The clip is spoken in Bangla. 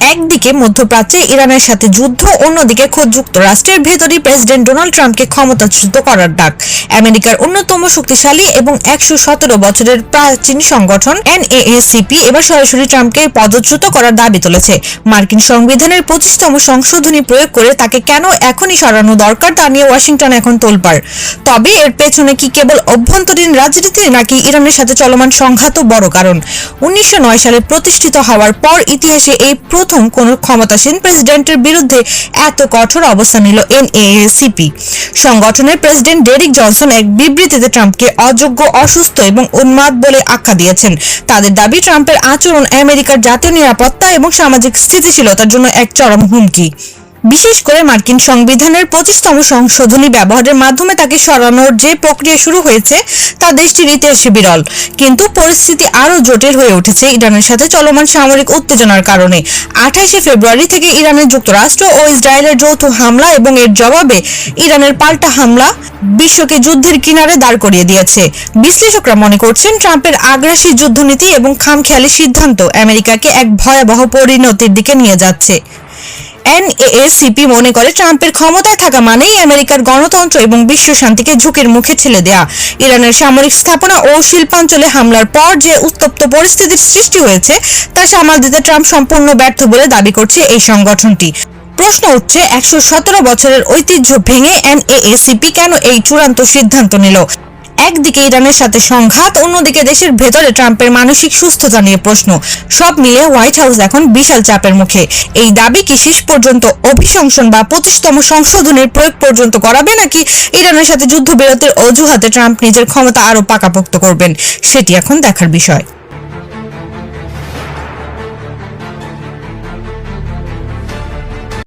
একদিকে মধ্যপ্রাচ্যে ইরানের সাথে যুদ্ধ, অন্যদিকে খোদ যুক্তরাষ্ট্রের ভেতরই প্রেসিডেন্ট ডোনাল্ড ট্রাম্পকে ক্ষমতাচ্যুত করার ডাক। আমেরিকার অন্যতম শক্তিশালী এবং 117 বছরের প্রাচীন সংগঠন NAACP এবার সরাসরি ট্রাম্পকে পদচ্যুত করার দাবি তুলেছে। মার্কিন সংবিধানের 25তম সংশোধনী প্রয়োগ করে তাকে কেন এখনই সরানো দরকার তা নিয়ে ওয়াশিংটন এখন তোলপাড়। তবে এর পেছনে কি কেবল অভ্যন্তরীণ রাজনীতি, নাকি ইরানের সাথে চলমান সংঘাতও বড় কারণ? 1909 সালে প্রতিষ্ঠিত হওয়ার পর ইতিহাসে এই প্রথম কোন ক্ষমতাসীন প্রেসিডেন্টের বিরুদ্ধে এত কঠোর অবস্থান নিল NAACP। সংগঠনের প্রেসিডেন্ট ডেরিক জনসন এক বিবৃতিতে ট্রাম্পকে অযোগ্য, অসুস্থ এবং উন্মাদ বলে আখ্যা দিয়েছেন। তাদের দাবি, ট্রাম্পের আচরণ আমেরিকার জাতীয় নিরাপত্তা এবং সামাজিক স্থিতিশীলতার জন্য এক চরম হুমকি। বিশেষ করে মার্কিন সংবিধানের 25তম সংশোধনী ব্যবহারের মাধ্যমে তাকে সরানোর যে প্রক্রিয়া শুরু হয়েছে তা দেশটির ইতিহাসে বিরল। কিন্তু পরিস্থিতি আরও জটিল হয়ে উঠেছে ইরানের সাথে চলমান সামরিক উত্তেজনার কারণে। 28 ফেব্রুয়ারি থেকে ইরানের যুক্তরাষ্ট্র ও ইসরায়েলের যৌথ হামলা এবং এর জবাবে ইরানের পাল্টা হামলা বিশ্বকে যুদ্ধের কিনারে দাঁড় করিয়ে দিয়েছে। বিশ্লেষকরা মনে করছেন, ট্রাম্পের আগ্রাসী যুদ্ধনীতি এবং খামখেয়ালি সিদ্ধান্ত আমেরিকাকে এক ভয়াবহ পরিণতির দিকে নিয়ে যাচ্ছে। NAACP মনে করে, ট্রাম্পের ক্ষমতায় থাকা মানেই আমেরিকার গণতন্ত্র এবং বিশ্ব শান্তিকে ঝুঁকির মুখে ঠেলে দেয়া। ইরানের সামরিক স্থাপনা ও শিল্পাঞ্চলে হামলার পর যে উত্তপ্ত পরিস্থিতির সৃষ্টি হয়েছে তা সামাল দিতে ট্রাম্প সম্পূর্ণ ব্যর্থ বলে দাবি করছে এই সংগঠনটি। প্রশ্ন উঠছে, 117 বছরের ঐতিহ্য ভেঙে NAACP কেন এই চূড়ান্ত সিদ্ধান্ত নিল? একদিকে ইরানের সাথে সংঘাত, অন্যদিকে দেশের ভেতরে ট্রাম্পের মানসিক সুস্থতা নিয়ে প্রশ্ন। সব মিলে হোয়াইট হাউস এখন বিশাল চাপের মুখে। এই দাবি কি শেষ পর্যন্ত অভিশংসন বা 25তম সংশোধনের প্রয়োগ পর্যন্ত করাবে, নাকি ইরানের সাথে যুদ্ধবিরতির অজুহাতে ট্রাম্প নিজের ক্ষমতা আরও পাকাপোক্ত করবেন? সেটি এখন দেখার বিষয়।